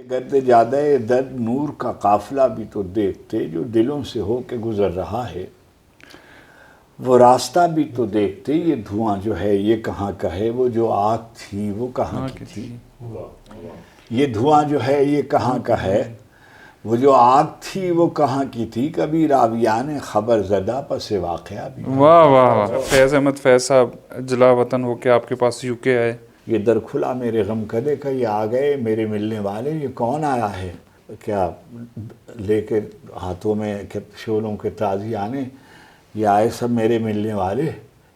گرد زیادہ درد نور کا قافلہ بھی تو دیکھتے جو دلوں سے ہو کے گزر رہا ہے، وہ راستہ بھی تو دیکھتے یہ دھواں جو ہے یہ کہاں کا ہے، وہ جو آگ تھی وہ کہاں کی تھی، یہ دھواں جو ہے یہ کہاں کا ہے، وہ جو آگ تھی وہ کہاں کی تھی، کبھی راویان خبر زدہ پس واقعہ بھی۔ واہ واہ واہ، فیض احمد فیض صاحب جلا وطن ہو کے آپ کے پاس یو کے آئے۔ یہ در کھلا میرے غم کدے کا، یہ آ گئے میرے ملنے والے، یہ کون آیا ہے کیا لے کے ہاتھوں میں شولوں کے تازیانے، یہ آئے سب میرے ملنے والے،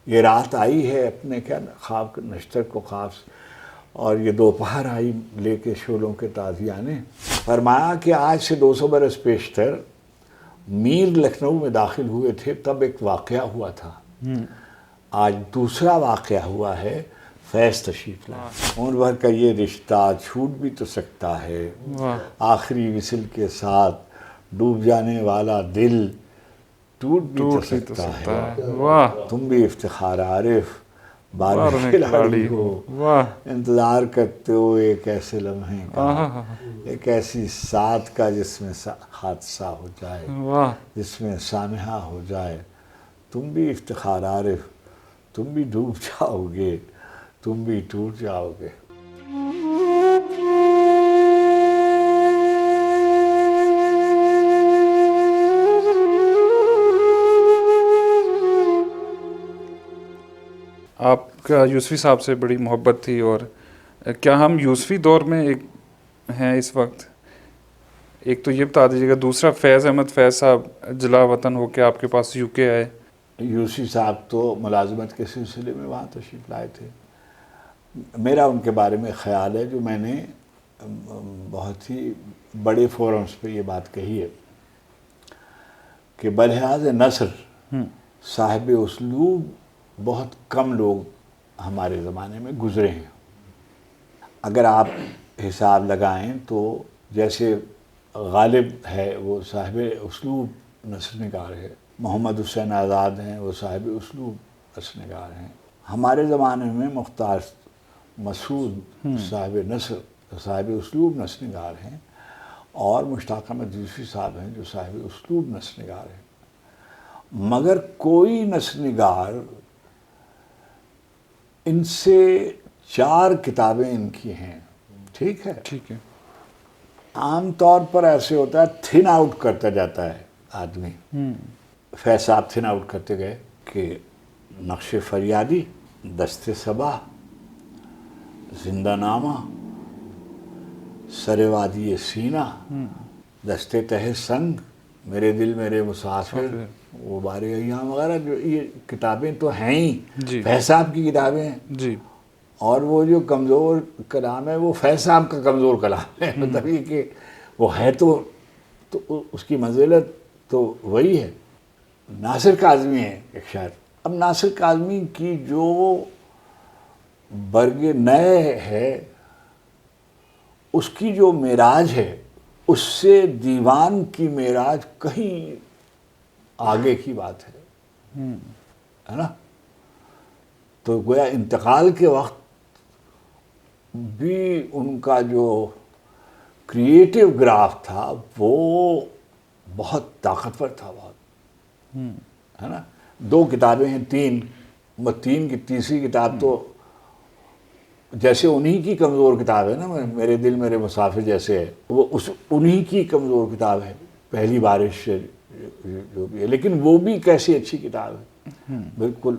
یہ رات آئی ہے اپنے کیا خواب نشتر کو خواب سے، اور یہ دوپہر آئی لے کے شولوں کے تازیانے۔ فرمایا کہ آج سے 200 برس پیشتر میر لکھنؤ میں داخل ہوئے تھے، تب ایک واقعہ ہوا تھا، آج دوسرا واقعہ ہوا ہے، فیض تشریف لائے۔ عمر بھر کا یہ رشتہ چھوٹ بھی تو سکتا ہے، آخری وصل کے ساتھ ڈوب جانے والا دل ٹوٹ بھی تو سکتا ہے، تم بھی افتخار عارف بار کھلاڑی ہو، انتظار کرتے ہو ایک ایسے لمحے کا، ایک ایسی ساتھ کا جس میں حادثہ ہو جائے، جس میں سانحہ ہو جائے، تم بھی افتخار عارف، تم بھی ڈوب جاؤ گے، تم بھی ٹوٹ جاؤ گے۔ آپ کا یوسفی صاحب سے بڑی محبت تھی، اور کیا ہم یوسفی دور میں ایک ہیں اس وقت؟ ایک تو یہ بتا دیجیے گا، دوسرا فیض احمد فیض صاحب جلا وطن ہو کے آپ کے پاس یو کے آئے۔ یوسفی صاحب تو ملازمت کے سلسلے میں وہاں تشریف لائے تھے۔ میرا ان کے بارے میں خیال ہے، جو میں نے بہت ہی بڑے فورمز پہ یہ بات کہی ہے کہ بلحاظ نثر صاحب اسلوب بہت کم لوگ ہمارے زمانے میں گزرے ہیں۔ اگر آپ حساب لگائیں تو جیسے غالب ہے وہ صاحب اسلوب نثر نگار ہے، محمد حسین آزاد ہیں وہ صاحب اسلوب نثر نگار ہیں، ہمارے زمانے میں مختار مسعود صاحب نثر صاحب اسلوب نثر نگار ہیں، اور مشتاق احمد یوسفی صاحب ہیں جو صاحب اسلوب نثر نگار ہیں، مگر کوئی نثر نگار ان سے 4 کتابیں ان کی ہیں، ٹھیک ہے؟ ٹھیک ہے۔ عام طور پر ایسے ہوتا ہے تھن آؤٹ کرتا جاتا ہے آدمی، فیض صاحب تھن آؤٹ کرتے گئے کہ نقش فریادی، دست صبا، زندہ نامہ، سر وادی سینہ، دست تہ سنگ، میرے دل میرے مسافر، وہ بار ایام وغیرہ، جو یہ کتابیں تو ہیں ہی فیض صاحب کی کتابیں ہیں، جی، اور وہ جو کمزور کلام ہے وہ فیض صاحب کا کمزور کلام ہے، مطلب یہ کہ وہ ہے تو اس کی منزلت تو وہی ہے۔ ناصر کاظمی ہے ایک شاعر، اب ناصر کاظمی کی جو برگ نئے ہے، اس کی جو معراج ہے، اس سے دیوان کی معراج کہیں آگے کی بات ہے نا؟ تو گویا انتقال کے وقت بھی ان کا جو کریٹیو گراف تھا وہ بہت طاقتور تھا، بہت ہے نا؟ 2 کتابیں ہیں، 3 کی تیسری کتاب تو جیسے انہی کی کمزور کتاب ہے نا، میرے دل میرے مسافر جیسے ہے، وہ انہی کی کمزور کتاب ہے، پہلی بارش جو بھی ہے، لیکن وہ بھی کیسی اچھی کتاب ہے، بالکل۔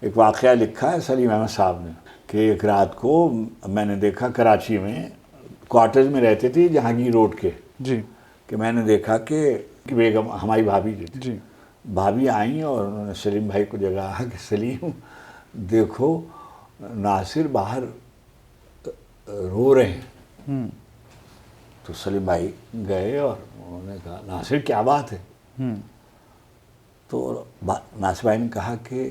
ایک واقعہ لکھا ہے سلیم احمد صاحب نے کہ ایک رات کو میں نے دیکھا کراچی میں کوارٹرز میں رہتے تھے جہانگیر روڈ کے، جی، کہ میں نے دیکھا کہ بیگم ہماری بھابھی جو تھی، جی، بھابھی آئیں اور انہوں نے سلیم بھائی کو جگایا کہ سلیم دیکھو ناصر باہر رو رہے ہیں، تو سلیم بھائی گئے اور انہوں نے کہا ناصر کیا بات ہے؟ تو ناصر بھائی نے کہا کہ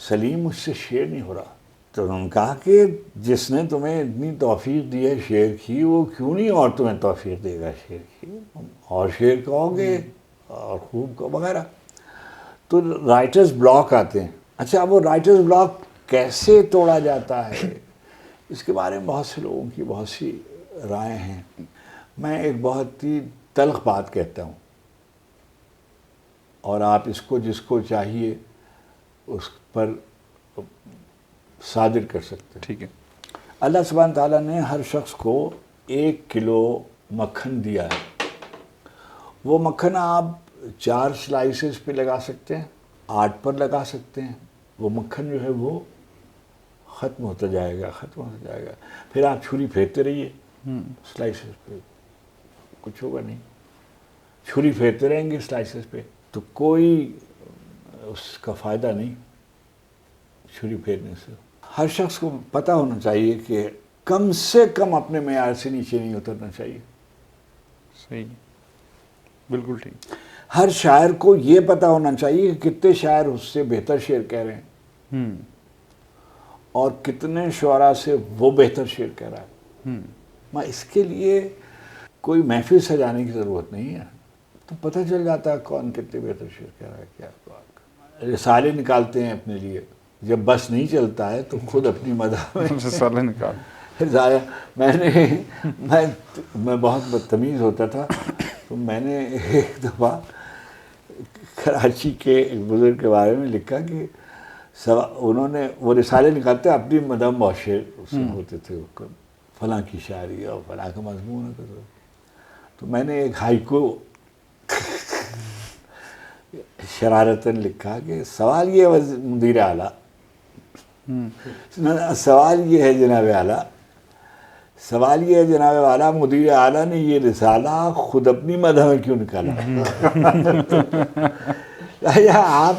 سلیم مجھ سے شعر نہیں ہو رہا، تو انہوں نے کہا کہ جس نے تمہیں اتنی توفیق دی ہے شعر کی، وہ کیوں نہیں اور تمہیں توفیق دے گا شعر کی، اور شعر کہو گے اور خوب کو وغیرہ۔ تو رائٹرز بلاک آتے ہیں۔ اچھا، وہ رائٹرز بلاک کیسے توڑا جاتا ہے، اس کے بارے میں بہت سے لوگوں کی بہت سی رائے ہیں. میں ایک بہت ہی تلخ بات کہتا ہوں اور آپ اس کو جس کو چاہیے اس پر صادر کر سکتے ہیں. ٹھیک ہے. اللہ سبحانہ تعالیٰ نے ہر شخص کو 1 کلو مکھن دیا ہے. وہ مکھن آپ 4 سلائسز پہ لگا سکتے ہیں, 8 پر لگا سکتے ہیں. وہ مکھن جو ہے وہ ختم ہوتا جائے گا, ختم ہوتا جائے گا. پھر آپ چھری پھیرتے رہیے سلائسز پہ, کچھ ہوگا نہیں. چھری پھیرتے رہیں گے سلائسز پہ تو کوئی اس کا فائدہ نہیں چھری پھیرنے سے. ہر شخص کو پتہ ہونا چاہیے کہ کم سے کم اپنے معیار سے نیچے نہیں اترنا چاہیے. صحیح, بالکل ٹھیک. ہر شاعر کو یہ پتہ ہونا چاہیے کہ کتنے شاعر اس سے بہتر شعر کہہ رہے ہیں اور کتنے شعراء سے وہ بہتر شعر کہہ رہا ہے. میں اس کے لیے کوئی محفل سجانے کی ضرورت نہیں ہے, تو پتہ چل جاتا ہے کون کتنے بہتر شعر کہہ رہا ہے. کیا رسالے نکالتے ہیں اپنے لیے, جب بس نہیں چلتا ہے تو خود اپنی مدح میں رسالے نکال. میں بہت بدتمیز ہوتا تھا, تو میں نے ایک دفعہ کراچی کے ایک بزرگ کے بارے میں لکھا کہ انہوں نے وہ رسالے نکالتے اپنی مدح بہت شعر ہوتے تھے, فلاں کی شاعری اور فلاں کا مضمون ہوتا تھا. تو میں نے ایک ہائیکو شرارتاً لکھا کہ سوال یہ ہے مدیر اعلیٰ, سوال یہ ہے جناب اعلیٰ, سوال یہ ہے جناب اعلیٰ, مدیر اعلیٰ نے یہ رسالہ خود اپنی مدح میں کیوں نکالا؟ آپ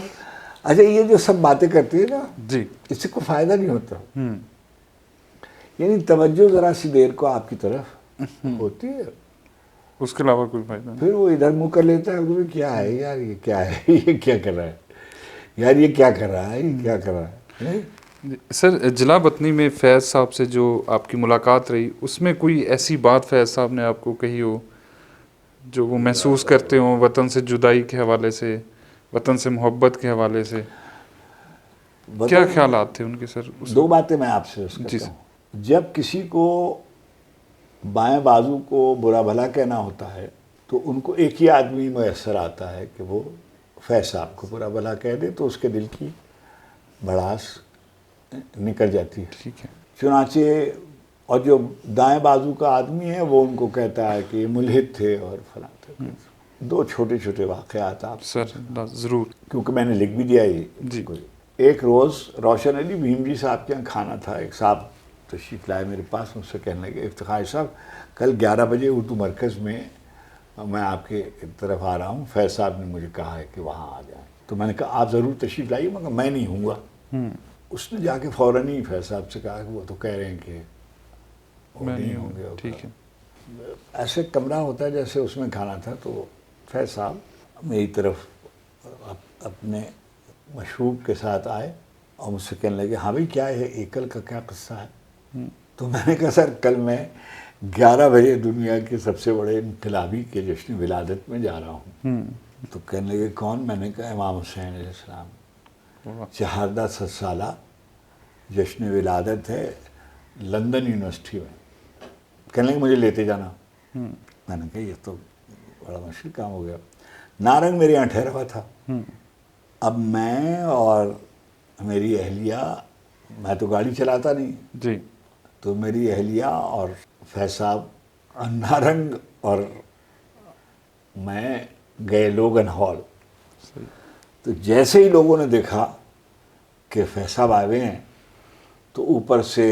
اچھا یہ جو سب باتیں کرتی ہیں نا جی, اس سے کوئی فائدہ نہیں ہوتا. یعنی توجہ ذرا سی دیر کو آپ کی طرف ہوتی ہے, اس کے علاوہ کوئی فائدہ نہیں. پھر وہ ادھر منہ کر لیتا ہے, کیا ہے یار, یہ کیا ہے, یہ کیا کر رہا ہے یار, یہ کیا کر رہا ہے, یہ کیا کر رہا ہے. سر, جلا وطنی میں فیض صاحب سے جو آپ کی ملاقات رہی, اس میں کوئی ایسی بات فیض صاحب نے آپ کو کہی ہو جو وہ محسوس کرتے ہوں وطن سے جدائی کے حوالے سے, وطن سے محبت کے حوالے سے؟ کیا خیالات تھے ان کے سر؟ 2 باتیں میں آپ سے کرتا ہوں. جب کسی کو بائیں بازو کو برا بھلا کہنا ہوتا ہے تو ان کو ایک ہی آدمی میسر آتا ہے کہ وہ فیض صاحب کو برا بھلا کہہ دے, تو اس کے دل کی بڑاس نکل جاتی ہے. ٹھیک ہے. چنانچہ اور جو دائیں بازو کا آدمی ہے وہ ان کو کہتا ہے کہ یہ ملحد تھے اور فلاں تھے. 2 چھوٹے چھوٹے واقعات آپ سر ضرور, کیونکہ میں نے لکھ بھی دیا یہ جی. ایک روز روشن علی بھیم جی صاحب کے یہاں کھانا تھا. ایک صاحب تشریف لائے میرے پاس, مجھ سے کہنے لگے افتخار صاحب کل 11 بجے اردو مرکز میں میں آپ کے طرف آ رہا ہوں, فیض صاحب نے مجھے کہا ہے کہ وہاں آ جائیں. تو میں نے کہا آپ ضرور تشریف لائیے, مگر میں نہیں ہوں گا. اس نے جا کے فوراً ہی فیض صاحب سے کہا کہ وہ تو کہہ رہے ہیں کہ وہ نہیں ہوں گے. ٹھیک ہے. ایسے کمرہ ہوتا ہے جیسے اس میں کھانا تھا, تو فیض صاحب میری طرف اپنے مشروب کے ساتھ آئے اور مجھ سے کہنے لگے ہاں بھائی کیا ہے, ایکل کا کیا قصہ ہے؟ تو میں نے کہا سر کل میں 11 بجے دنیا کے سب سے بڑے انقلابی کے جشن ولادت میں جا رہا ہوں. تو کہنے لگے کون؟ میں نے کہا امام حسین علیہ السلام. 410 سالہ جشن ولادت ہے لندن یونیورسٹی میں. کہنے لگے مجھے لیتے جانا. میں نے کہا یہ تو بڑا مشکل کام ہو گیا. نارنگ میرے یہاں ٹھہرا ہوا تھا. اب میں اور میری اہلیہ, میں تو گاڑی چلاتا نہیں جی, تو میری اہلیہ اور فیض صاحب نارنگ اور میں گئے لوگن ہال. تو جیسے ہی لوگوں نے دیکھا کہ فیض صاحب آئے ہوئے ہیں تو اوپر سے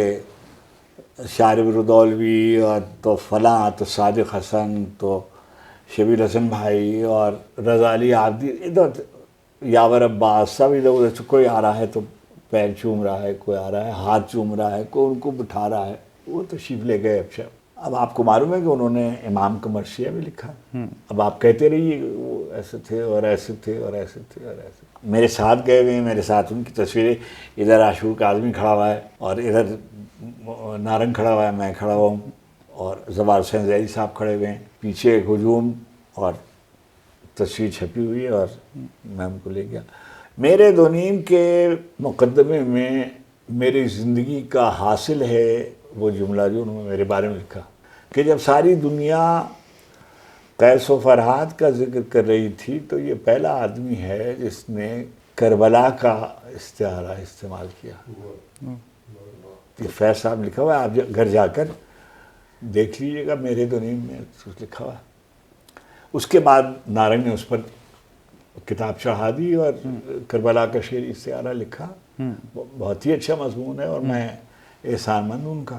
شارب ردولوی اور تو فلاں, تو صادق حسن, تو شبیر حسن بھائی اور رضا علی عابدی, ادھر یاور عباس, سب ادھر ادھر سے کوئی آ رہا ہے تو پیر چوم رہا ہے, کوئی آ رہا ہے ہاتھ چوم رہا ہے, کوئی ان کو بٹھا رہا ہے. وہ تشریف لے گئے. اب آپ کو معلوم ہے کہ انہوں نے امام کا مرثیہ بھی لکھا. اب آپ کہتے رہیے وہ ایسے تھے اور ایسے تھے اور ایسے تھے اور ایسے. میرے ساتھ گئے ہوئے ہیں, میرے ساتھ ان کی تصویریں, ادھر عاشور کا آدمی کھڑا ہوا ہے اور ادھر نارنگ کھڑا ہوا ہے, میں کھڑا ہوا ہوں, اور زوال حسین زیدی صاحب کھڑے ہوئے ہیں. پیچھے ایک ہجوم اور تصویر چھپی ہوئی ہے اور میں ان کو لے گیا. میرے دونیم کے مقدمے میں میری زندگی کا حاصل ہے وہ جملہ جو انہوں نے میرے بارے میں لکھا. کہ جب ساری دنیا قیس و فرحات کا ذکر کر رہی تھی تو یہ پہلا آدمی ہے جس نے کربلا کا استعارہ استعمال کیا. یہ فیض صاحب لکھا ہوا ہے, آپ گھر جا کر دیکھ لیجیے گا, میرے دنیم میں لکھا ہوا ہے. اس کے بعد نارنگ نے اس پر کتاب چڑھا دی اور کربلا کا شعری استعارہ لکھا. بہت ہی اچھا مضمون ہے اور میں احسان مند ہوں ان کا.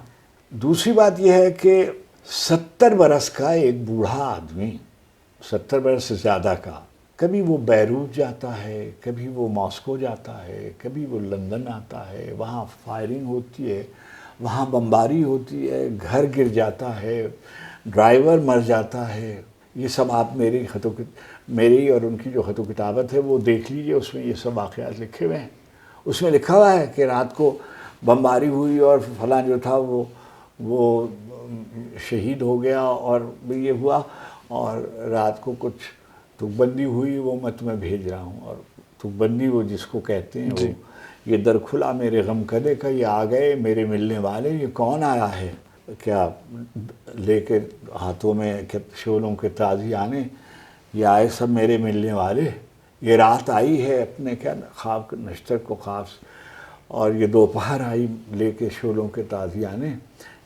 دوسری بات یہ ہے کہ 70 برس کا ایک بوڑھا آدمی, 70 برس سے زیادہ کا, کبھی وہ بیروت جاتا ہے, کبھی وہ ماسکو جاتا ہے, کبھی وہ لندن آتا ہے, وہاں فائرنگ ہوتی ہے, وہاں بمباری ہوتی ہے, گھر گر جاتا ہے, ڈرائیور مر جاتا ہے. یہ سب آپ میری اور ان کی جو خط و کتابت ہے وہ دیکھ لیجئے, اس میں یہ سب واقعات لکھے ہوئے ہیں. اس میں لکھا ہوا ہے کہ رات کو بمباری ہوئی اور فلاں جو تھا وہ شہید ہو گیا اور یہ ہوا, اور رات کو کچھ تک بندی ہوئی, وہ میں تمہیں بھیج رہا ہوں. اور تک بندی وہ جس کو کہتے ہیں, وہ یہ در کھلا میرے غم کدے کا, یہ آ گئے میرے ملنے والے, یہ کون آیا ہے کیا لے کے ہاتھوں میں شعلوں کے تازیانے, یہ آئے سب میرے ملنے والے, یہ رات آئی ہے اپنے کیا خواب نشتر کو خواب سے, اور یہ دوپہر آئی لے کے شعلوں کے تازیانے,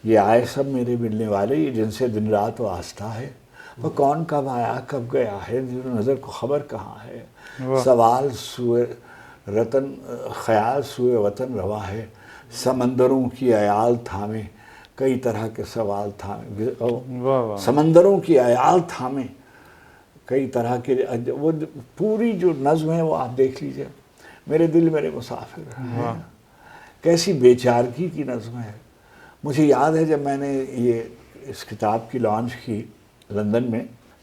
یہ آئے سب میرے ملنے والے, یہ جن سے دن رات واسطہ ہے. وہ کون کب آیا کب گیا ہے, نظر کو خبر کہاں ہے, سوال سوئے رتن خیال سوئے وطن روا ہے, سمندروں کی عیال تھامے کئی طرح کے سوال تھامے, سمندروں کی عیال تھامے کئی طرح کے, وہ پوری جو نظم ہے وہ آپ دیکھ لیجئے. میرے دل میرے مسافر ہیں, کیسی بے چارگی کی نظم ہے. مجھے یاد ہے جب میں نے یہ اس کتاب کی لانچ کی لندن میں,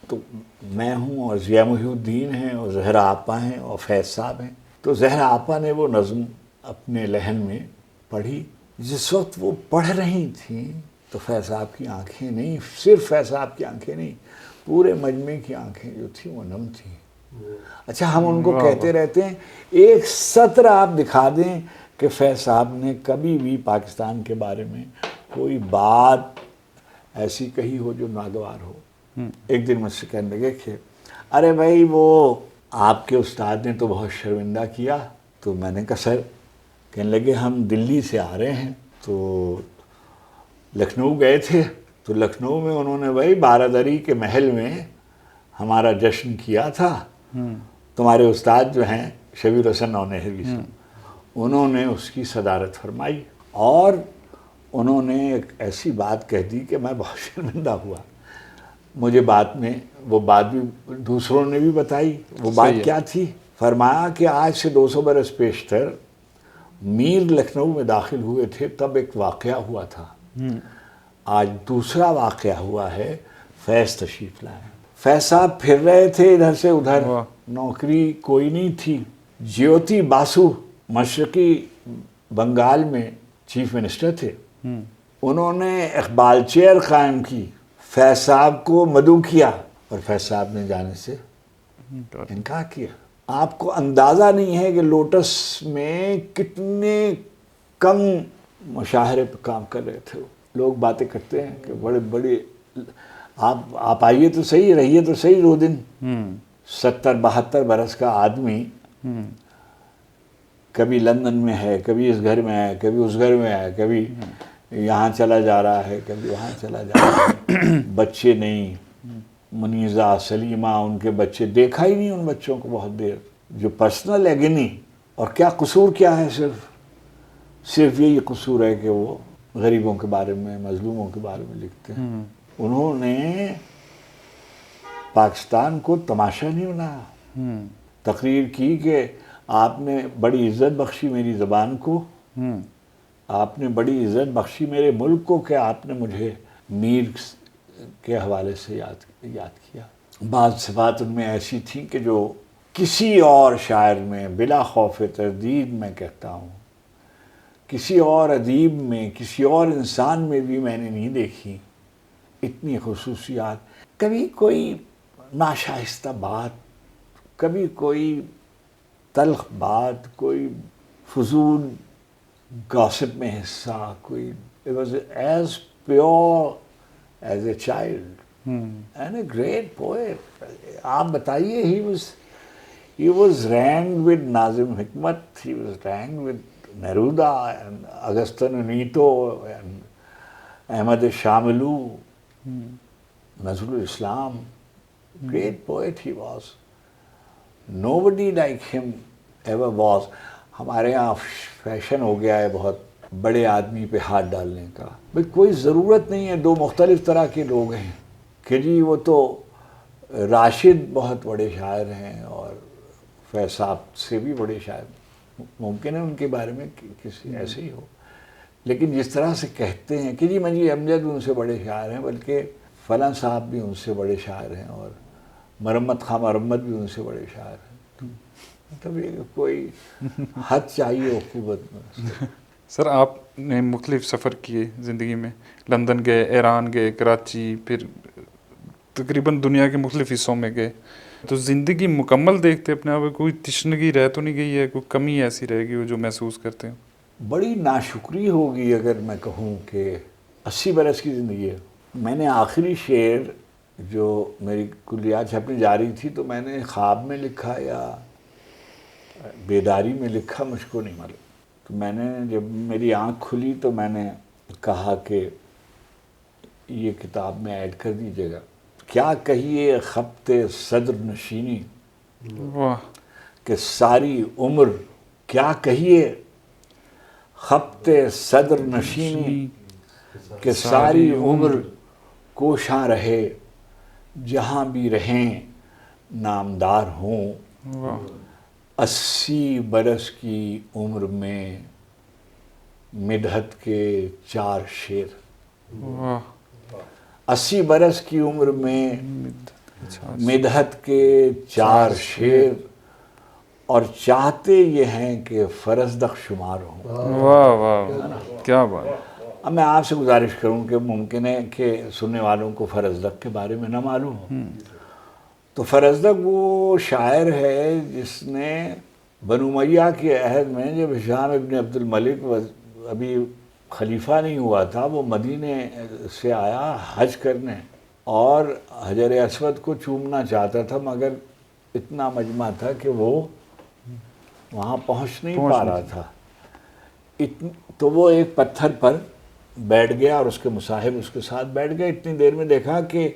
تو میں ہوں اور ضیاء محی الدین ہیں اور زہرا آپا ہیں اور فیض صاحب ہیں. تو زہرا آپا نے وہ نظم اپنے لحن میں پڑھی. جس وقت وہ پڑھ رہی تھیں تو فیض صاحب کی آنکھیں نہیں, صرف فیض صاحب کی آنکھیں نہیں, پورے مجمع کی آنکھیں جو تھیں وہ نم تھیں. اچھا, ہم ان کو کہتے رہتے ہیں, ایک سطر آپ دکھا دیں کہ فیض صاحب نے کبھی بھی پاکستان کے بارے میں کوئی بات ایسی کہی ہو جو ناگوار ہو. ایک دن مجھ سے کہنے لگے کہ ارے بھائی وہ آپ کے استاد نے تو بہت شرمندہ کیا. تو میں نے کہا سر, کہنے لگے ہم دلی سے آ رہے ہیں تو لکھنؤ گئے تھے, تو لکھنؤ میں انہوں نے بھائی بارادری کے محل میں ہمارا جشن کیا تھا. تمہارے استاد جو ہیں شبیر حسن نونہروی سے, انہوں نے اس کی صدارت فرمائی اور انہوں نے ایک ایسی بات کہہ دی کہ میں بہت شرمندہ ہوا. مجھے بعد میں وہ بات بھی دوسروں نے بھی بتائی. وہ بات کیا تھی؟ فرمایا کہ آج سے 200 برس پیشتر میر لکھنؤ میں داخل ہوئے تھے, تب ایک واقعہ ہوا تھا. آج دوسرا واقعہ ہوا ہے, فیض تشریف لائے. فیض صاحب پھر رہے تھے ادھر سے ادھر, نوکری کوئی نہیں تھی. جیوتی باسو مشرقی بنگال میں چیف منسٹر تھے, انہوں نے اقبال چیئر قائم کی, فیض صاحب کو مدعو کیا اور فیض صاحب نے جانے سے انکار کیا. آپ کو اندازہ نہیں ہے کہ لوٹس میں کتنے کم مشاہرے پہ کام کر رہے تھے. لوگ باتیں کرتے ہیں کہ بڑے بڑے, آپ آئیے تو صحیح, رہیے تو صحیح 2 دن. 70-72 برس کا آدمی کبھی لندن میں ہے, کبھی اس گھر میں ہے, کبھی اس گھر میں ہے, کبھی یہاں چلا جا رہا ہے, کبھی وہاں چلا جا رہا ہے. بچے نہیں, منیزہ سلیمہ ان کے بچے, دیکھا ہی نہیں ان بچوں کو بہت دیر. جو پرسنل ایگنی, اور کیا قصور کیا ہے, صرف یہی قصور ہے کہ وہ غریبوں کے بارے میں, مظلوموں کے بارے میں لکھتے ہیں. انہوں نے پاکستان کو تماشا نہیں بنایا. تقریر کی کہ آپ نے بڑی عزت بخشی میری زبان کو, آپ نے بڑی عزت بخشی میرے ملک کو کہ آپ نے مجھے میر کے حوالے سے یاد کیا. بعض صفات ان میں ایسی تھیں کہ جو کسی اور شاعر میں بلا خوف تردید میں کہتا ہوں, کسی اور ادیب میں, کسی اور انسان میں بھی میں نے نہیں دیکھی اتنی خصوصیات. کبھی کوئی ناشائستہ بات, کبھی کوئی تلخ بات, کوئی فضول گاسپ میں حصہ, کوئی. It was as pure as a child. And a great poet. آپ بتائیے, he was ranked with Nazim Hikmat, he was ranked with Neruda and Agustin Neto and Ahmad Shamilu, Nazrul Islam. Great poet he was. Nobody like him ever was. ہمارے یہاں fashion ہو گیا ہے بہت بڑے آدمی پہ ہاتھ ڈالنے کا. بھئی کوئی ضرورت نہیں ہے, دو مختلف طرح کے لوگ ہیں کہ جی وہ تو راشد بہت بڑے شاعر ہیں اور فیض صاحب سے بھی بڑے شاعر, ممکن ہے ان کے بارے میں کسی ایسے ہی ہو, لیکن جس طرح سے کہتے ہیں کہ جی منجی امجد ان سے بڑے شاعر ہیں, بلکہ فلاں صاحب بھی ان سے بڑے شاعر ہیں اور مرمت خان مرمت بھی ان سے بڑے شاعر ہیں. مطلب یہ کوئی حد چاہیے عقوبت میں. سر آپ نے مختلف سفر کیے زندگی میں, لندن گئے, ایران گئے, کراچی, پھر تقریباً دنیا کے مختلف حصوں میں گئے, تو زندگی مکمل دیکھتے اپنے آپ, کوئی تشنگی رہ تو نہیں گئی ہے, کوئی کمی ایسی رہ گئی ہو جو محسوس کرتے ہیں؟ بڑی ناشکری ہوگی اگر میں کہوں کہ 80 برس کی زندگی ہے. میں نے آخری شعر جو میری کلیات چھپنے جا رہی تھی تو میں نے خواب میں لکھا یا بیداری میں لکھا مجھ کو نہیں معلوم. تو میں نے جب میری آنکھ کھلی تو میں نے کہا کہ یہ کتاب میں ایڈ کر دیجیے گا. کیا کہیے خبط صدر نشینی کہ ساری عمر, کیا کہیے خبط صدر نشینی کہ ساری عمر کوشاں رہے, جہاں بھی رہیں نامدار ہوں. 80 برس کی عمر میں مدحت کے 4 شعر. 80 برس کی عمر میں مدحت کے 4 شعر, اور چاہتے یہ ہیں کہ فرزدق شمار ہوں. واہ واہ, کیا بات. اب میں آپ سے گزارش کروں کہ ممکن ہے کہ سننے والوں کو فرزدق کے بارے میں نہ معلوم ہو. تو فرزدق وہ شاعر ہے جس نے بنو امیہ کے عہد میں, جب ہشام ابن عبد الملک ابھی خلیفہ نہیں ہوا تھا, وہ مدینے سے آیا حج کرنے اور حجر اسود کو چومنا چاہتا تھا, مگر اتنا مجمع تھا کہ وہ وہاں پہنچ نہیں پا رہا تھا. تو وہ ایک پتھر پر بیٹھ گیا اور اس کے مصاحب اس کے ساتھ بیٹھ گئے. اتنی دیر میں دیکھا کہ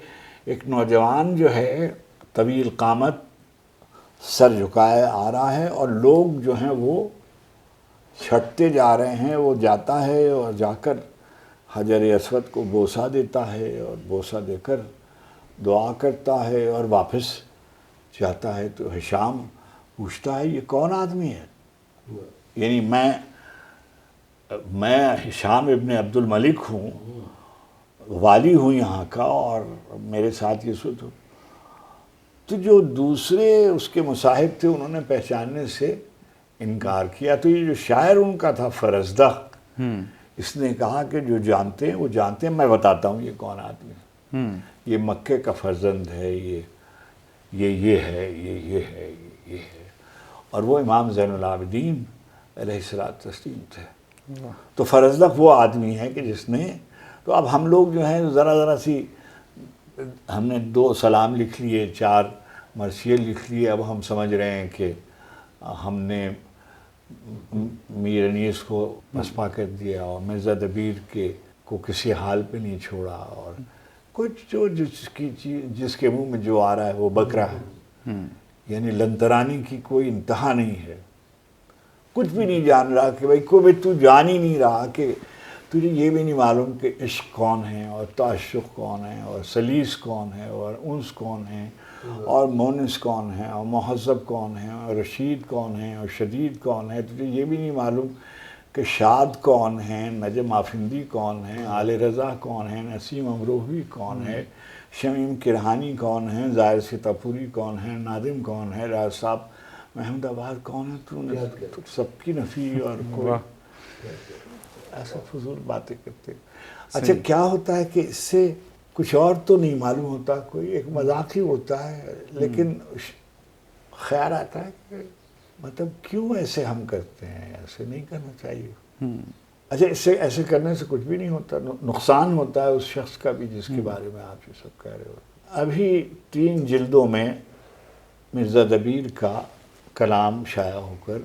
ایک نوجوان جو ہے طویل قامت سر جھکائے آ رہا ہے, اور لوگ جو ہیں وہ چھٹتے جا رہے ہیں. وہ جاتا ہے اور جا کر حجر اسود کو بوسہ دیتا ہے, اور بوسہ دے کر دعا کرتا ہے اور واپس جاتا ہے. تو ہشام پوچھتا ہے یہ کون آدمی ہے؟ یعنی میں ہشام ابن عبد الملک ہوں, والی ہوں یہاں کا, اور میرے ساتھ یہ سوچ. تو جو دوسرے اس کے مصاحب تھے انہوں نے پہچاننے سے انکار کیا. تو یہ جو شاعر ان کا تھا فرزدق, اس نے کہا کہ جو جانتے ہیں وہ جانتے ہیں, میں بتاتا ہوں یہ کون آدمی ہے. یہ مکے کا فرزند ہے, یہ ہے, یہ ہے. اور وہ امام زین العابدین علیہ السلام تھے. تو فرزدق وہ آدمی ہے کہ جس نے, تو اب ہم لوگ جو ہیں ذرا سی, ہم نے 2 سلام لکھ لیے, 4 مرثیے لکھ لیے. اب ہم سمجھ رہے ہیں کہ ہم نے میر انیس کو پسپا کر دیا, اور مرزا دبیر کو کسی حال پہ نہیں چھوڑا, اور کچھ جو جس کے منہ میں جو آ رہا ہے وہ بک رہا ہے. یعنی لنترانی کی کوئی انتہا نہیں ہے. کچھ بھی نہیں جان رہا کہ بھائی تو جان ہی نہیں رہا کہ تجھے یہ بھی نہیں معلوم کہ عشق کون ہے, اور تعشق کون ہے, اور سلیس کون ہے, اور انس کون ہے, اور مونس کون ہے, اور مہذب کون ہے, اور رشید کون ہے, اور شدید کون ہے. تجھے یہ بھی نہیں معلوم کہ شاد کون ہے, نجم آفندی کون ہے, آل رضا کون ہے, نسیم امروہی کون ہے, شمیم کرہانی کون ہے, ظاہر ستاپوری کون ہے, نادم کون ہے, راز صاحب محمد آباد کون ہے. تو سب کی نفی اور کوئی ایسا فضول باتیں کرتے. اچھا کیا ہوتا ہے کہ اس سے کچھ اور تو نہیں معلوم ہوتا, کوئی ایک مذاق ہی ہوتا ہے, لیکن خیال آتا ہے کہ مطلب کیوں ایسے ہم کرتے ہیں, ایسے نہیں کرنا چاہیے. اچھا اس سے ایسے کرنے سے کچھ بھی نہیں ہوتا, نقصان ہوتا ہے اس شخص کا بھی جس کے بارے میں آپ یہ سب کہہ رہے ہو. ابھی 3 جلدوں میں مرزا دبیر کا کلام شائع ہو کر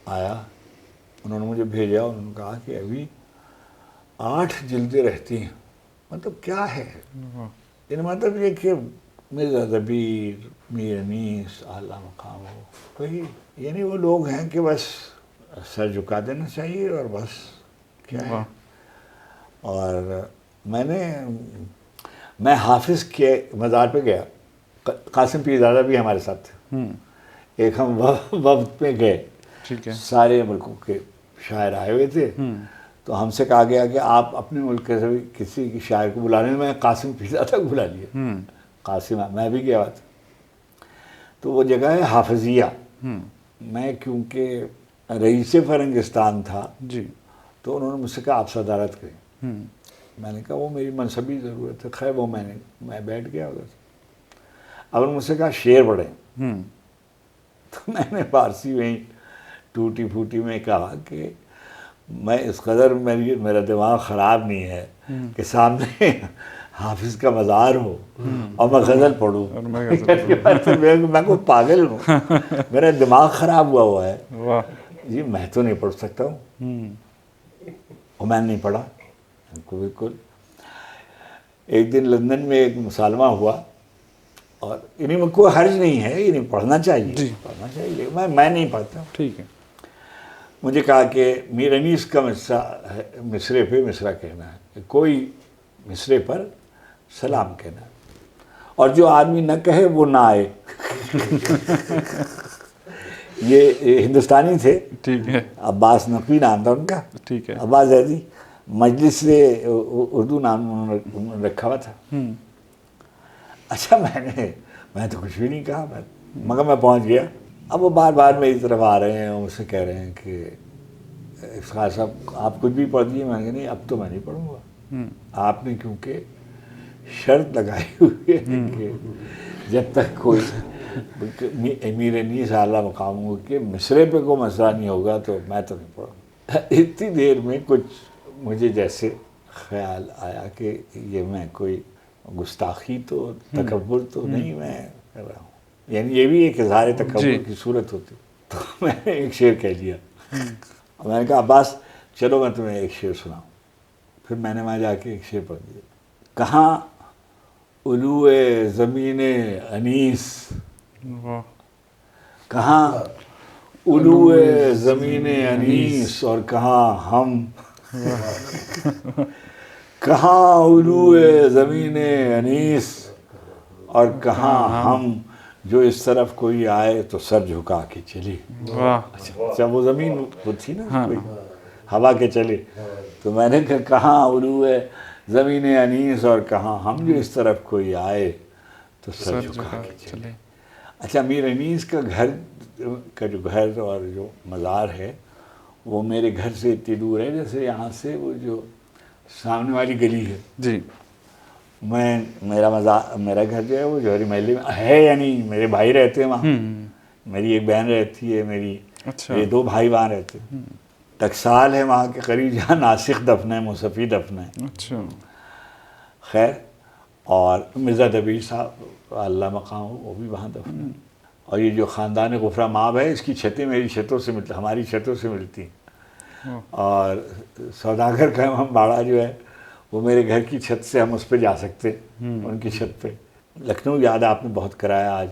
آیا, انہوں نے مجھے بھیجا, انہوں نے کہا کہ ابھی 8 جلدیں رہتی ہیں. مطلب کیا ہے, یعنی مطلب یہ کہ مرزا دبیر, میر انیس, اعلیٰ مقام ہو, وہی یعنی وہ لوگ ہیں کہ بس سر جھکا دینا چاہیے اور بس کیا ہے. اور میں حافظ کے مزار پہ گیا, قاسم پیرزادہ بھی ہمارے ساتھ تھے, ایک ہم وفد میں گئے, سارے ملکوں کے شاعر آئے ہوئے تھے, تو ہم سے کہا گیا کہ آپ اپنے ملک کے سے کسی کی شاعر کو بلا لیں. میں قاسم پیرزادہ کو بلا لیا, قاسم, میں بھی گیا تھا. تو وہ جگہ ہے حافظیہ. میں کیونکہ رئیس فرنگستان تھا جی, تو انہوں نے مجھ سے کہا آپ صدارت کریں. میں نے کہا وہ میری منصبی ضرورت ہے. خیر وہ میں بیٹھ گیا ادھر. اب مجھ سے کہا شعر پڑھیں, تو میں نے فارسی میں ٹوٹی پھوٹی میں کہا کہ میں اس قدر میرا دماغ خراب نہیں ہے کہ سامنے حافظ کا مزار ہو اور میں غزل پڑھوں. میں کوئی پاگل ہوں, میرا دماغ خراب ہوا ہے جی, میں تو نہیں پڑھ سکتا ہوں. اور میں نے نہیں پڑھا بالکل. ایک دن لندن میں ایک مکالمہ ہوا, اور انہیں میں کوئی حرج نہیں ہے, انہیں پڑھنا چاہیے, پڑھنا چاہیے, میں نہیں پڑھتا. ٹھیک ہے. مجھے کہا کہ میر انیس کا مصرے پہ مصرع کہنا ہے, کوئی مصرے پر سلام کہنا ہے, اور جو آدمی نہ کہے وہ نہ آئے. یہ ہندوستانی تھے, ٹھیک ہے, عباس نقوی نام تھا ان کا, ٹھیک ہے, عباس زیدی, مجلس سے اردو نام انہوں نے رکھا ہوا تھا. اچھا میں تو کچھ بھی نہیں کہا, مگر میں پہنچ گیا. اب وہ بار بار میری طرف آ رہے ہیں اور مجھ سے کہہ رہے ہیں کہ افتخار صاحب آپ کچھ بھی پڑھ دیجیے. میں نے کہا نہیں, اب تو میں نہیں پڑھوں گا. آپ نے کیونکہ شرط لگائی ہوئی ہے کہ جب تک کوئی امیر انیس اعلیٰ مقام ہو کہ مصرے پہ کوئی مسئلہ نہیں ہوگا تو میں تو نہیں پڑھوں. اتنی دیر میں کچھ مجھے جیسے خیال آیا کہ یہ میں کوئی گستاخی تو تکبر تو نہیں میں کر رہا ہوں, یعنی یہ بھی ایک اظہار تکبر کی صورت ہوتی. تو میں نے ایک شعر کہہ لیا, اور میں نے کہا عباس چلو میں تمہیں ایک شعر سناؤں. پھر میں نے وہاں جا کے ایک شعر پڑھ دیا. کہاں علو زمین انیس, کہاں علو زمین انیس اور کہاں ہم, کہاں علو زمین انیس اور کہاں ہم, جو اس طرف کوئی آئے تو سر جھکا کے چلے. اچھا وہ زمین وہ تھی نا کوئی ہوا کے چلے, تو میں نے کہا کہاں علو زمین انیس اور کہاں ہم, جو اس طرف کوئی آئے تو سر جھکا کے چلے. اچھا میر انیس کا گھر کا جو گھر اور جو مزار ہے وہ میرے گھر سے اتنی دور ہے جیسے یہاں سے وہ جو سامنے والی گلی ہے جی, میرا گھر جو ہے وہ جوہری محلے میں ہے, یعنی میرے بھائی رہتے ہیں وہاں, میری ایک بہن رہتی ہے, میرے 2 بھائی وہاں رہتے ہیں. ٹکسال ہے وہاں کے قریب جہاں ناسک دفن ہے, مصفی دفن ہے. اچھا خیر, اور مرزا دبیر صاحب اللہ مقام ہو وہ بھی وہاں دفن ہے. اور یہ جو خاندان غفرہ مآب ہے اس کی چھتیں میری چھتوں سے ملتی, ہماری چھتوں سے ملتی ہیں. اور سوداگر کا امام باڑہ جو ہے وہ میرے گھر کی چھت سے ہم اس پہ جا سکتے, ان کی چھت پہ. لکھنؤ یاد آپ نے بہت کرایا آج.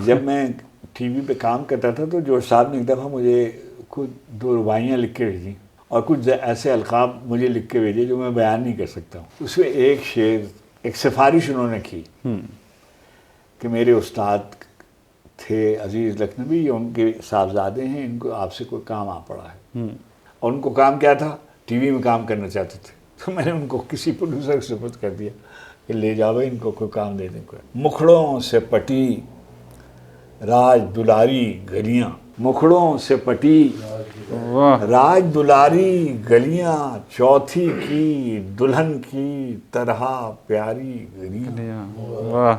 جب میں ٹی وی پہ کام کرتا تھا تو جوش صاحب نے ایک دفعہ مجھے کچھ 2 رباعیاں لکھ کے بھیجیں, اور کچھ ایسے القاب مجھے لکھ کے بھیجے جو میں بیان نہیں کر سکتا ہوں. اس میں ایک شعر, ایک سفارش انہوں نے کی کہ میرے استاد تھے عزیز لکھنوی, یہ ان کے صاحبزادے ہیں, ان کو آپ سے کوئی کام آ پڑا ہے. اور ان کو کام کیا تھا, ٹی وی میں کام کرنا چاہتے تھے. تو میں نے ان کو کسی پروڈیوسر کے سپرد کر دیا کہ لے جاؤ ان کو کوئی کام دے دیں. مکھڑوں سے پٹی راج دلاری گلیاں, مکھڑوں سے پٹی راج دلاری گلیاں, چوتھی کی دلہن کی طرح پیاری گلیاں.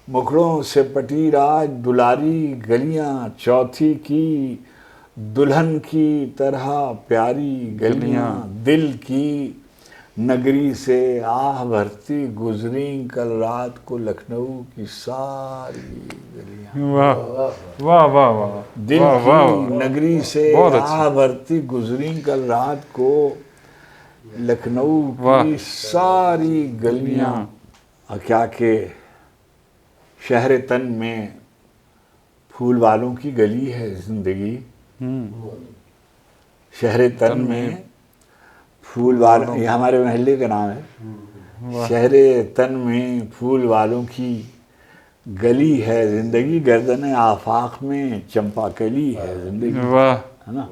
مکھڑوں سے پٹی راج دلاری گلیاں, چوتھی کی دلہن کی طرح پیاری گلیاں دل کی نگری سے آہ بھرتی گزریں کل رات کو لکھنؤ کی ساری گلیاں. واہ واہ واہ واہ دل کی نگری سے آہ بھرتی گزریں کل رات کو لکھنؤ کی ساری گلیاں. اور کیا کہ شہر تن میں پھول والوں کی گلی ہے زندگی. شہر تن میں پھول والوں، یہ ہمارے محلے کا نام ہے. شہر تن میں پھول والوں کی گلی ہے زندگی، گردن آفاق میں چمپا کلی ہے زندگی، ہے نا.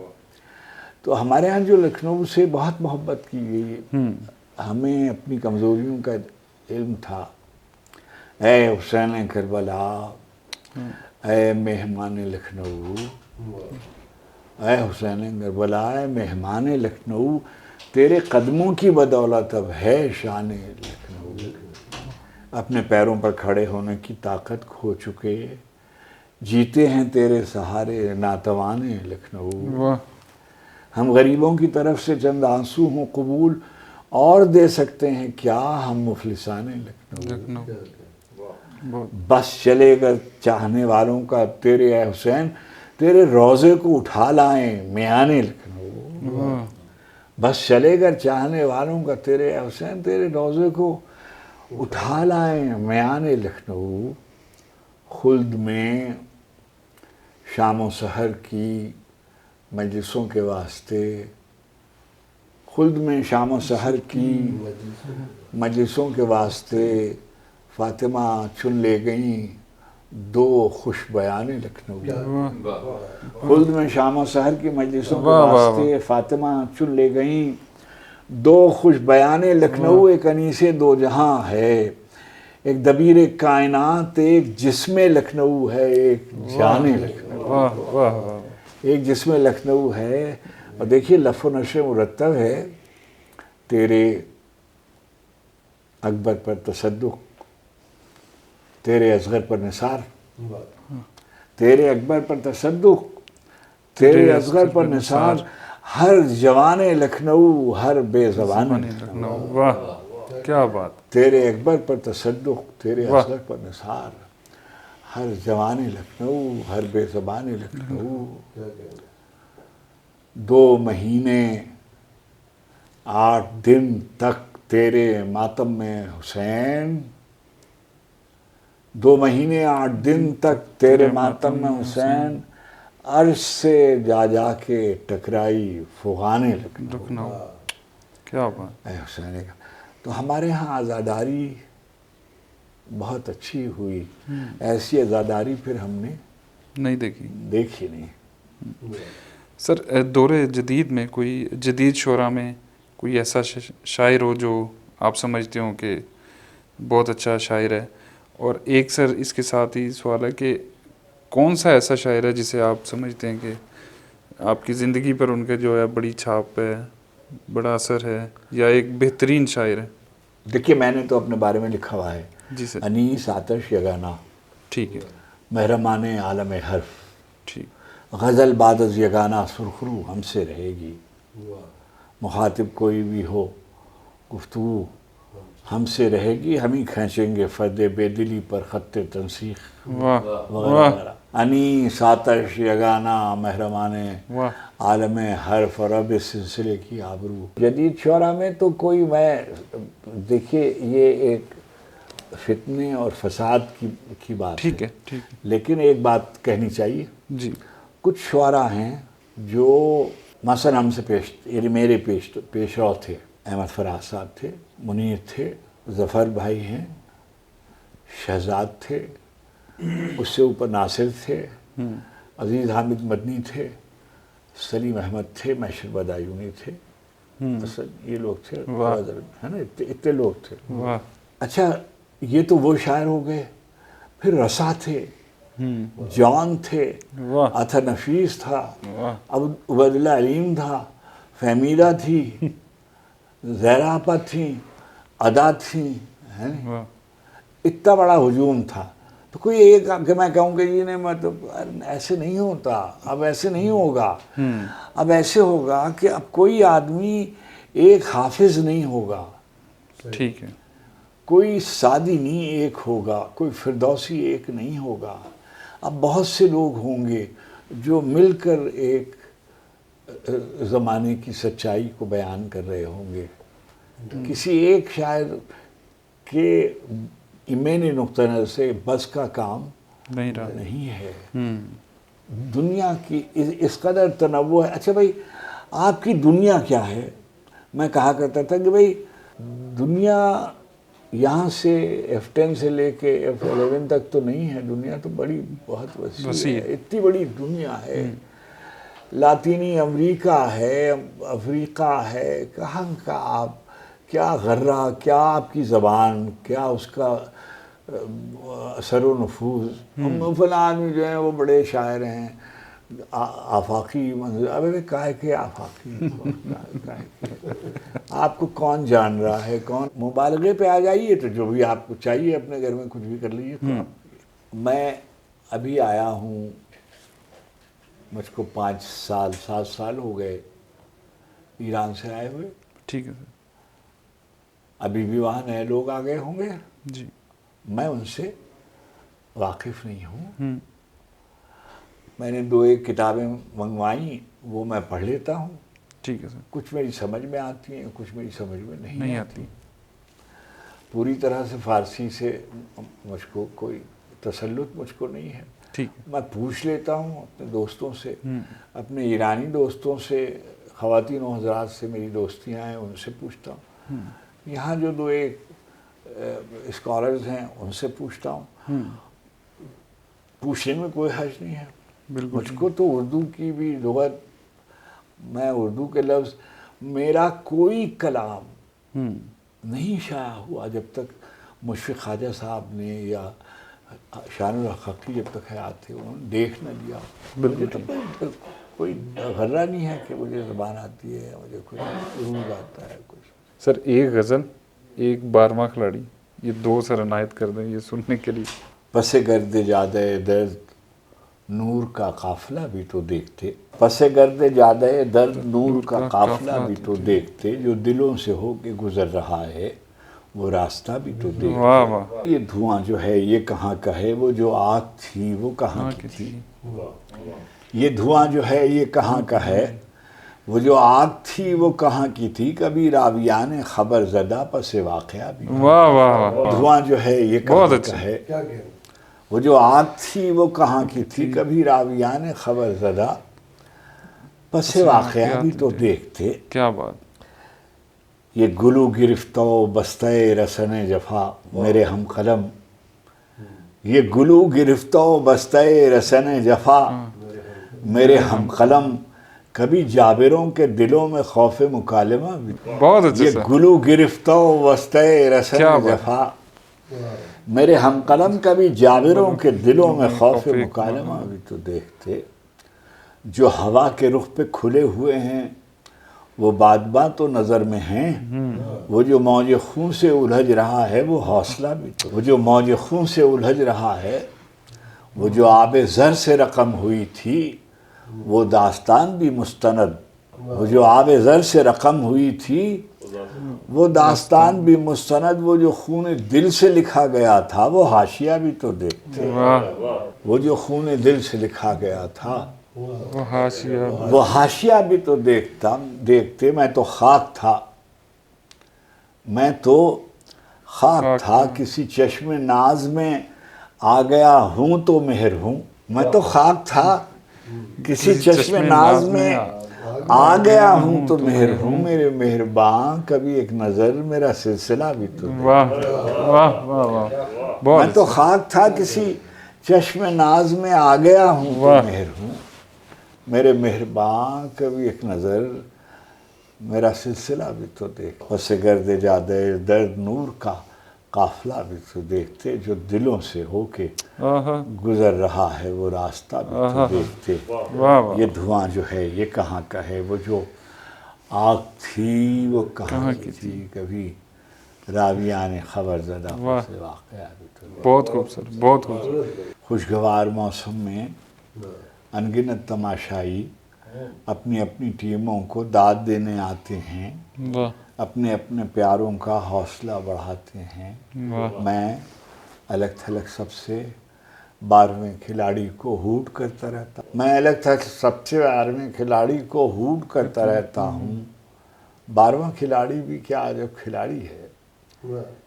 تو ہمارے ہاں جو لکھنؤ سے بہت محبت کی گئی ہے. ہمیں اپنی کمزوریوں کا علم تھا. اے حسین کربلا، اے مہمان لکھنؤ، اے حسین کربلا، اے مہمان لکھنؤ، تیرے قدموں کی بدولت اب ہے شان لکھنؤ. اپنے پیروں پر کھڑے ہونے کی طاقت کھو چکے، جیتے ہیں تیرے سہارے ناتوان لکھنؤ. ہم غریبوں کی طرف سے چند آنسو ہوں قبول، اور دے سکتے ہیں کیا ہم مفلسان لکھنؤ. بس چلے گا چاہنے والوں کا تیرے اے حسین، تیرے روضے کو اٹھا لائیں میان لکھنؤ. بس چلے گا چاہنے والوں کا تیرے اے حسین، تیرے روضے کو اٹھا لائیں میان لکھنؤ. خلد میں شام و سحر کی مجلسوں کے واسطے، خلد میں شام و سحر کی مجلسوں کے واسطے فاطمہ چن لے گئیں دو خوش بیان لکھنؤ. خلد میں شام و سحر کی مجلسوں کے واسطے فاطمہ چن لے گئیں دو خوش بیان لکھنؤ. ایک انیس دو جہاں ہے، ایک دبیر کائنات، ایک جسم لکھنؤ ہے، ایک جان لکھنؤ. ایک جسم لکھنؤ ہے. اور دیکھیے لف و نشر مرتب ہے. تیرے اکبر پر تصدق، تیرے اصغر پر نثار، تیرے اکبر پر تصدق، تیرے اصغر پر نثار، ہر جوان لکھنؤ، ہر بے زبان لکھنؤ. واہ کیا بات. تیرے اکبر پر تصدق، تیرے اصغر پر نثار، ہر جوان لکھنؤ، ہر بے زبان لکھنؤ. 2 مہینے 8 دن تک تیرے ماتم میں حسین، 2 مہینے 8 دن تک تیرے ماتم میں حسین، عرش سے جا جا کے ٹکرائی فغان لکھنؤ. کیا بات. اے حسین. تو ہمارے ہاں عزاداری بہت اچھی ہوئی. ایسی عزاداری پھر ہم نے نہیں دیکھی نہیں. سر دور جدید میں کوئی جدید شعراء میں کوئی ایسا شاعر ہو جو آپ سمجھتے ہوں کہ بہت اچھا شاعر ہے؟ اور ایک سر اس کے ساتھ ہی سوال ہے کہ کون سا ایسا شاعر ہے جسے آپ سمجھتے ہیں کہ آپ کی زندگی پر ان کے جو ہے بڑی چھاپ ہے، بڑا اثر ہے، یا ایک بہترین شاعر ہے؟ دیکھیے میں نے تو اپنے بارے میں لکھا ہوا ہے. جی سر. انیس آتش یگانہ، ٹھیک ہے. محرمان عالم حرف، ٹھیک. غزل بعد از یگانہ سرخرو ہم سے رہے گی. مخاطب کوئی بھی ہو گفتگو ہم سے رہے گی، ہم ہی کھینچیں گے فرد بے دلی پر خط تنسیخ وغیرہ. انیس آتش یگانہ محرمان عالم حرف، اور اب اس سلسلے کی آبرو. جدید شعراء میں تو کوئی، میں دیکھیے یہ ایک فتنے اور فساد کی بات ٹھیک ہے. ہے. لیکن ایک بات کہنی چاہیے. جی. کچھ شعراء ہیں جو مثلا ہم سے یعنی میرے پیش رو تھے. احمد فراز صاحب تھے، منیر تھے، ظفر بھائی ہیں، شہزاد تھے، اس سے اوپر ناصر تھے، عزیز حامد مدنی تھے، سلیم احمد تھے، محشر بدایونی تھے. یہ لوگ تھے، ہے نا، اتنے لوگ تھے. اچھا یہ تو وہ شاعر ہو گئے. پھر رسا تھے، جان تھے، عطا نفیس تھا، عبید اللہ علیم تھا، فہمیدہ تھی، زہرا آپا تھیں، ادا تھیں. اتنا بڑا ہجوم تھا. تو کوئی ایک کہ میں کہوں کہ یہ نہیں مطلب ایسے نہیں ہوتا، اب ایسے نہیں ہوگا، اب ایسے ہوگا کہ اب کوئی آدمی ایک حافظ نہیں ہوگا، ٹھیک ہے، کوئی سعدی نہیں ایک ہوگا، کوئی فردوسی ایک نہیں ہوگا، اب بہت سے لوگ ہوں گے جو مل کر ایک زمانے کی سچائی کو بیان کر رہے ہوں گے. کسی ایک شاعر کے ایمانی نقطہ نظر سے بس کا کام نہیں رہا. نہیں ہے. دنیا کی اس قدر تنوع ہے. اچھا بھائی آپ کی دنیا کیا ہے؟ میں کہا کرتا تھا کہ بھائی دنیا یہاں سے F10 سے لے کے F11 تک تو نہیں ہے، دنیا تو بڑی بہت وسیع ہے، اتنی بڑی دنیا ہے. لاطینی امریکہ ہے، افریقہ ہے، کہاں کا آپ کیا غرہ، کیا آپ کی زبان، کیا اس کا اثر و نفوذ. فلاں آدمی جو ہیں وہ بڑے شاعر ہیں، آفاقی منظر. ابے کاہے کے آفاقی، آپ کو کون جان رہا ہے، کون مبالغے پہ آ جائیے تو جو بھی آپ کو چاہیے اپنے گھر میں کچھ بھی کر لیجیے. تو میں ابھی آیا ہوں، مجھ کو 7 سال ہو گئے ایران سے آئے ہوئے. ٹھیک ہے سر. ابھی بھی وہاں نئے لوگ آ گئے ہوں گے، جی. میں ان سے واقف نہیں ہوں. میں نے 2-1 کتابیں منگوائیں، وہ میں پڑھ لیتا ہوں. ٹھیک ہے سر. کچھ میری سمجھ میں آتی ہیں، کچھ میری سمجھ میں نہیں نہیں آتی. آتی. پوری طرح سے فارسی سے مجھ کو کوئی تسلط مجھ کو نہیں ہے. ٹھیک ہے. میں پوچھ لیتا ہوں اپنے دوستوں سے، اپنے ایرانی دوستوں سے، خواتین و حضرات سے میری دوستیاں ہیں ان سے پوچھتا ہوں. یہاں جو 2-1 اسکالرز ہیں ان سے پوچھتا ہوں. پوچھنے میں کوئی حرج نہیں ہے. مجھ کو تو اردو کی بھی لغت، میں اردو کے لفظ، میرا کوئی کلام نہیں شائع ہوا جب تک مشفق خواجہ صاحب نے یا شان الحق حقی جب تک حیات تھے انہوں نے دیکھ نہ لیا. مجھے تو کوئی غرہ نہیں ہے کہ مجھے زبان آتی ہے، مجھے کوئی عروج آتا ہے کچھ. سر ایک غزل، ایک 12واں کھلاڑی، یہ 2 سر عنایت کر دیں یہ سننے کے لیے. پس گرد جادہ درد نور کا قافلہ بھی تو دیکھتے، پس گرد جادہ درد نور کا قافلہ بھی تو دیکھتے، جو دلوں سے ہو کے گزر رہا ہے وہ راستہ بھی تو دیکھتے. واہ واہ. یہ دھواں جو ہے یہ کہاں کا ہے، وہ جو آگ تھی وہ کہاں کی تھی. یہ دھواں جو ہے یہ کہاں کا ہے، وہ جو آگ تھی وہ کہاں کی تھی. کبھی راویان خبر زدہ پس واقعہ بھی. واہ واہ واہ. دھواں جو ہے یہ کہاں کا ہے، وہ جو آگ تھی وہ کہاں کی تھی. کبھی راویان خبر زدہ پس واقعہ بھی تو دیکھتے. کیا بات. یہ گلو گرفتہ و بستہ رسن جفا میرے ہم قلم، یہ گلو گرفتہ و بستہ رسن جفا میرے ہم قلم. کبھی جابروں کے دلوں میں خوف مکالمہ بھی. بہت اچھا. یہ گلو گرفتہ و بستہ رسن جفا میرے ہم قلم. کبھی جابروں کے دلوں میں خوف مکالمہ بھی تو دیکھتے. جو ہوا کے رخ پہ کھلے ہوئے ہیں وہ بادباں تو نظر میں ہیں، وہ جو موج خون سے الجھ رہا ہے وہ حوصلہ بھی تو. وہ جو موج خون سے الجھ رہا ہے، وہ جو آب زر سے رقم ہوئی تھی وہ داستان بھی مستند. وہ جو آب زر سے رقم ہوئی تھی وہ داستان بھی مستند. وہ جو خون دل سے لکھا گیا تھا وہ حاشیہ بھی تو دیکھتے. وہ جو خون دل سے لکھا گیا تھا وہ حاشیہ بھی تو دیکھتے. میں تو خاک تھا، میں تو خاک تھا، کسی چشم ناز میں آ گیا ہوں تو مہر ہوں. میں تو خاک تھا، کسی چشم ناز میں آ گیا ہوں تو مہر ہوں. میرے مہرباں کبھی ایک نظر میرا سلسلہ بھی تو. واہ واہ واہ. میں تو خاک تھا، کسی چشم ناز میں آ گیا ہوں تو مہر ہوں. میرے مہرباں کبھی ایک نظر میرا سلسلہ بھی تو دیکھ. پس گرد جادہ درد نور کا قافلہ بھی تو دیکھتے. جو دلوں سے ہو کے گزر رہا ہے وہ راستہ بھی تو دیکھتے. یہ دھواں جو ہے یہ کہاں کا ہے، وہ جو آگ تھی وہ کہاں کی تھی. کبھی راویان خبر زدہ واہ۔ سے واقعہ بھی تو بہت خوبصورت، بہت خوبصورت. خوشگوار موسم میں انگنت تماشائی اپنی اپنی ٹیموں کو داد دینے آتے ہیں، واہ اپنے اپنے پیاروں کا حوصلہ بڑھاتے ہیں. واہ میں الگ تھلگ سب سے 12ویں کھلاڑی کو ہوٹ کرتا رہتا ہوں. میں الگ تھلگ سب سے 12ویں کھلاڑی کو ہوٹ کرتا رہتا ہوں. 12واں کھلاڑی بھی کیا جب کھلاڑی ہے،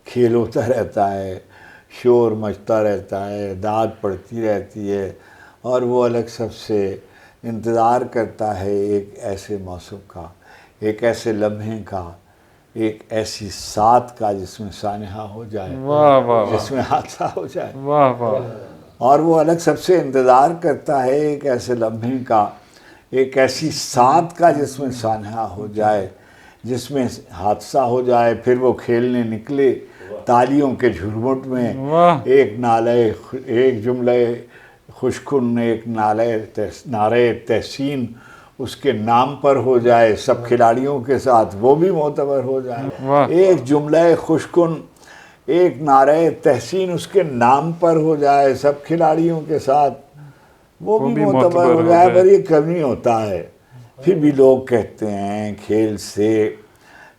کھیل ہوتا رہتا ہے، شور مچتا رہتا ہے، داد پڑتی رہتی ہے، اور وہ الگ سب سے انتظار کرتا ہے ایک ایسے موسم کا، ایک ایسے لمحے کا، ایک ایسی ساتھ کا جس میں سانحہ ہو جائے، واہ واہ جس میں حادثہ ہو جائے. واہ واہ. اور وہ الگ سب سے انتظار کرتا ہے ایک ایسے لمحے کا، ایک ایسی ساتھ کا جس میں سانحہ ہو جائے، جس میں حادثہ ہو جائے. پھر وہ کھیلنے نکلے تالیوں کے جھرمٹ میں، واہ ایک جملہ خوشکن، ایک نعرہ تحسین اس کے نام پر ہو جائے سب کھلاڑیوں کے ساتھ، وہ بھی معتبر ہو جائے. واہ. ایک جملہ خوشکن، ایک نعرہ تحسین اس کے نام پر ہو جائے سب کھلاڑیوں کے ساتھ، وہ بھی معتبر ہو جائے. پر یہ کمی ہوتا ہے. پھر بھی لوگ کہتے ہیں کھیل سے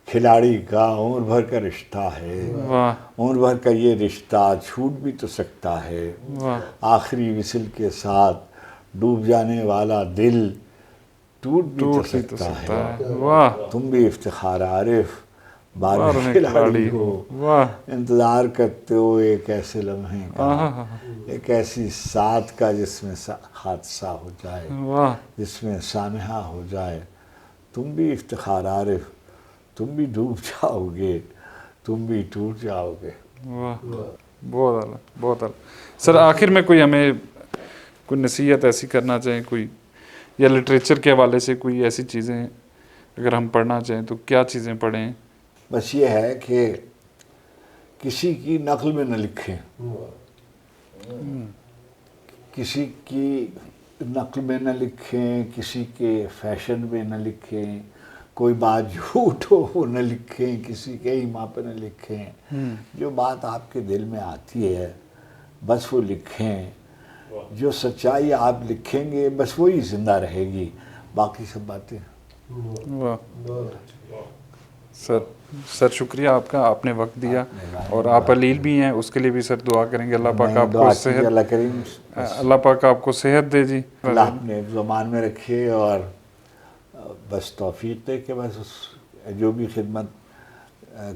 کھلاڑی کا عمر بھر کا رشتہ ہے، واہ عمر بھر کا یہ رشتہ چھوٹ بھی تو سکتا ہے. واہ. آخری وسل کے ساتھ ڈوب جانے والا دل ٹوٹ بھی تو سکتا ہے. واہ. تم بھی افتخار عارف 12ویں 12ویں کھلاڑی ہو، واہ. انتظار کرتے ہو ایک ایسے لمحے کا، آہا. ایک ایسی ساتھ کا جس میں حادثہ ہو جائے، واہ جس میں سانحہ ہو جائے. تم بھی افتخار عارف، تم بھی ڈوب جاؤ گے، تم بھی ٹوٹ جاؤ گے. واہ. بہت اعلیٰ، بہت اعلیٰ. سر آخر میں کوئی ہمیں کوئی نصیحت ایسی کرنا چاہیں، کوئی یا لٹریچر کے حوالے سے کوئی ایسی چیزیں اگر ہم پڑھنا چاہیں تو کیا چیزیں پڑھیں؟ بس یہ ہے کہ کسی کی نقل میں نہ لکھیں، کسی کی نقل میں نہ لکھیں، کسی کے فیشن میں نہ لکھیں، کوئی بات جھوٹ ہو وہ نہ لکھیں، کسی کے ایما پہ نہ لکھیں. جو بات آپ کے دل میں آتی ہے بس وہ لکھیں. جو سچائی آپ لکھیں گے بس وہی زندہ رہے گی، باقی سب باتیں. واہ. سر شکریہ آپ کا، آپ نے وقت دیا، اور آپ علیل بھی ہیں، اس کے لیے بھی سر دعا کریں گے. اللہ پاک آپ کو صحت، اللہ کریم اللہ پاک آپ کو صحت دے جی. اللہ اپنے زمان میں رکھے، اور بس توفیق دے کہ بس جو بھی خدمت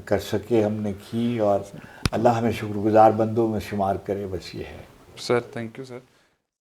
کر سکے ہم نے کی، اور اللہ ہمیں شکر گزار بندوں میں شمار کرے، بس یہ ہے. Sir thank you sir.